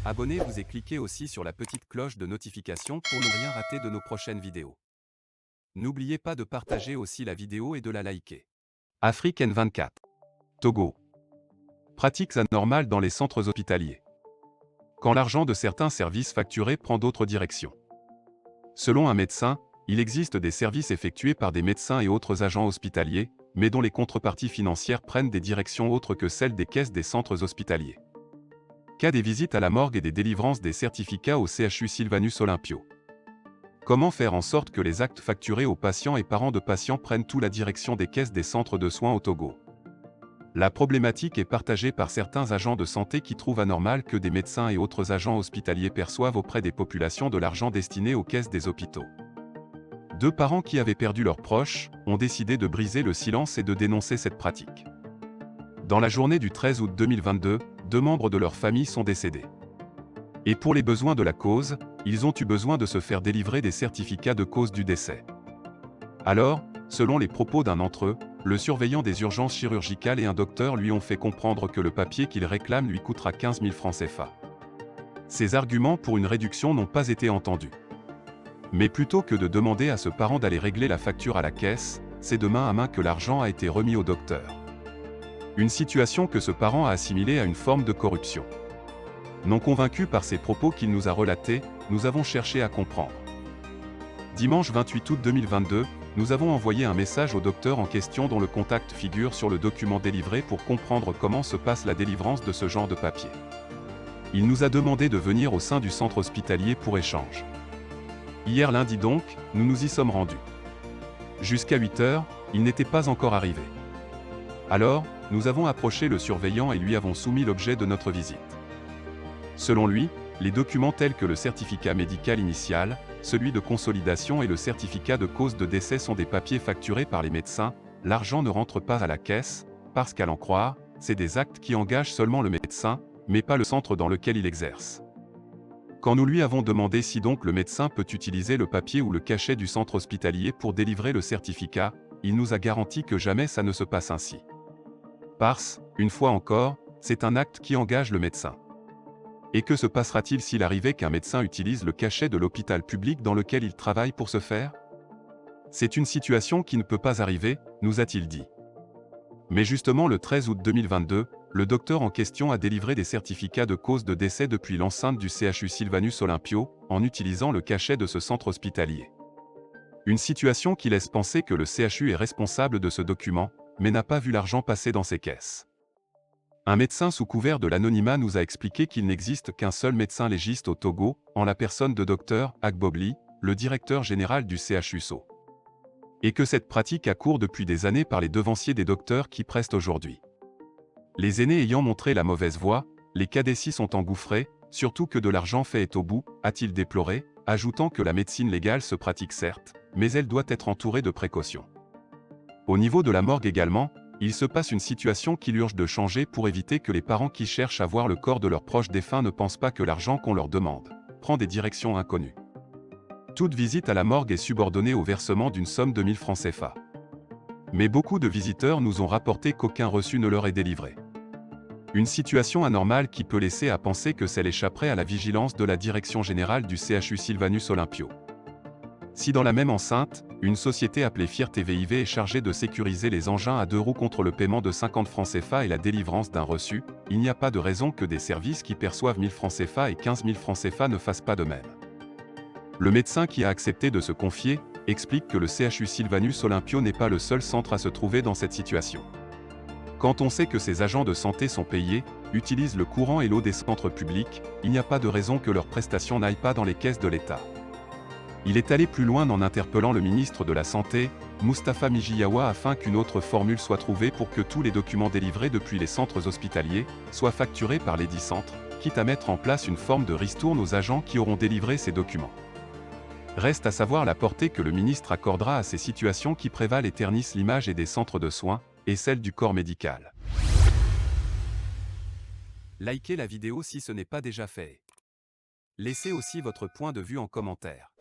Abonnez-vous et cliquez aussi sur la petite cloche de notification pour ne rien rater de nos prochaines vidéos. N'oubliez pas de partager aussi la vidéo et de la liker. Afrique N24. Togo. Pratiques anormales dans les centres hospitaliers. Quand l'argent de certains services facturés prend d'autres directions. Selon un médecin, il existe des services effectués par des médecins et autres agents hospitaliers, mais dont les contreparties financières prennent des directions autres que celles des caisses des centres hospitaliers. Cas des visites à la morgue et des délivrances des certificats au CHU Sylvanus Olympio. Comment faire en sorte que les actes facturés aux patients et parents de patients prennent tout la direction des caisses des centres de soins au Togo? La problématique est partagée par certains agents de santé qui trouvent anormal que des médecins et autres agents hospitaliers perçoivent auprès des populations de l'argent destiné aux caisses des hôpitaux. Deux parents qui avaient perdu leurs proches ont décidé de briser le silence et de dénoncer cette pratique. Dans la journée du 13 août 2022, deux membres de leur famille sont décédés. Et pour les besoins de la cause, ils ont eu besoin de se faire délivrer des certificats de cause du décès. Alors, selon les propos d'un d'entre eux, le surveillant des urgences chirurgicales et un docteur lui ont fait comprendre que le papier qu'il réclame lui coûtera 15 000 francs CFA. Ces arguments pour une réduction n'ont pas été entendus. Mais plutôt que de demander à ce parent d'aller régler la facture à la caisse, c'est de main à main que l'argent a été remis au docteur. Une situation que ce parent a assimilée à une forme de corruption. Non convaincu par ces propos qu'il nous a relatés, nous avons cherché à comprendre. Dimanche 28 août 2022, nous avons envoyé un message au docteur en question dont le contact figure sur le document délivré pour comprendre comment se passe la délivrance de ce genre de papier. Il nous a demandé de venir au sein du centre hospitalier pour échange. Hier lundi donc, nous nous y sommes rendus. Jusqu'à 8 heures, il n'était pas encore arrivé. Alors, nous avons approché le surveillant et lui avons soumis l'objet de notre visite. Selon lui, les documents tels que le certificat médical initial, celui de consolidation et le certificat de cause de décès sont des papiers facturés par les médecins, l'argent ne rentre pas à la caisse, parce qu'à l'en croire, c'est des actes qui engagent seulement le médecin, mais pas le centre dans lequel il exerce. Quand nous lui avons demandé si donc le médecin peut utiliser le papier ou le cachet du centre hospitalier pour délivrer le certificat, il nous a garanti que jamais ça ne se passe ainsi. Parce, une fois encore, c'est un acte qui engage le médecin. Et que se passera-t-il s'il arrivait qu'un médecin utilise le cachet de l'hôpital public dans lequel il travaille pour ce faire? C'est une situation qui ne peut pas arriver, nous a-t-il dit. Mais justement le 13 août 2022, le docteur en question a délivré des certificats de cause de décès depuis l'enceinte du CHU Sylvanus Olympio, en utilisant le cachet de ce centre hospitalier. Une situation qui laisse penser que le CHU est responsable de ce document, mais n'a pas vu l'argent passer dans ses caisses. Un médecin sous couvert de l'anonymat nous a expliqué qu'il n'existe qu'un seul médecin légiste au Togo, en la personne de Dr Agbobli, le directeur général du CHUSO. Et que cette pratique a cours depuis des années par les devanciers des docteurs qui prestent aujourd'hui. Les aînés ayant montré la mauvaise voie, les cadécis sont engouffrés, surtout que de l'argent fait est au bout, a-t-il déploré, ajoutant que la médecine légale se pratique certes, mais elle doit être entourée de précautions. Au niveau de la morgue également, il se passe une situation qu'il urge de changer pour éviter que les parents qui cherchent à voir le corps de leurs proches défunts ne pensent pas que l'argent qu'on leur demande prend des directions inconnues. Toute visite à la morgue est subordonnée au versement d'une somme de 1000 francs CFA. Mais beaucoup de visiteurs nous ont rapporté qu'aucun reçu ne leur est délivré. Une situation anormale qui peut laisser à penser que celle échapperait à la vigilance de la direction générale du CHU Sylvanus Olympio. Si dans la même enceinte, une société appelée Fier TVIV est chargée de sécuriser les engins à deux roues contre le paiement de 50 francs CFA et la délivrance d'un reçu, il n'y a pas de raison que des services qui perçoivent 1000 francs CFA et 15 000 francs CFA ne fassent pas de même. Le médecin qui a accepté de se confier, explique que le CHU Sylvanus Olympio n'est pas le seul centre à se trouver dans cette situation. Quand on sait que ces agents de santé sont payés, utilisent le courant et l'eau des centres publics, il n'y a pas de raison que leurs prestations n'aillent pas dans les caisses de l'État. Il est allé plus loin en interpellant le ministre de la Santé, Moustapha Mijiyawa, afin qu'une autre formule soit trouvée pour que tous les documents délivrés depuis les centres hospitaliers soient facturés par les 10 centres, quitte à mettre en place une forme de ristourne aux agents qui auront délivré ces documents. Reste à savoir la portée que le ministre accordera à ces situations qui prévalent et ternissent l'image et des centres de soins, et celle du corps médical. Likez la vidéo si ce n'est pas déjà fait. Laissez aussi votre point de vue en commentaire.